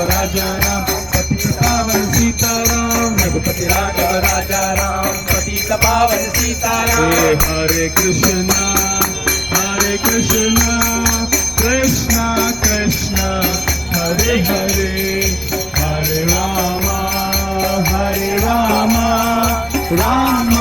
राजा राम पतित पावन सीताराम रघुपति राघव राजा राम पतित पावन सीताराम हरे कृष्णा कृष्णा कृष्णा हरे हरे हरे राम राम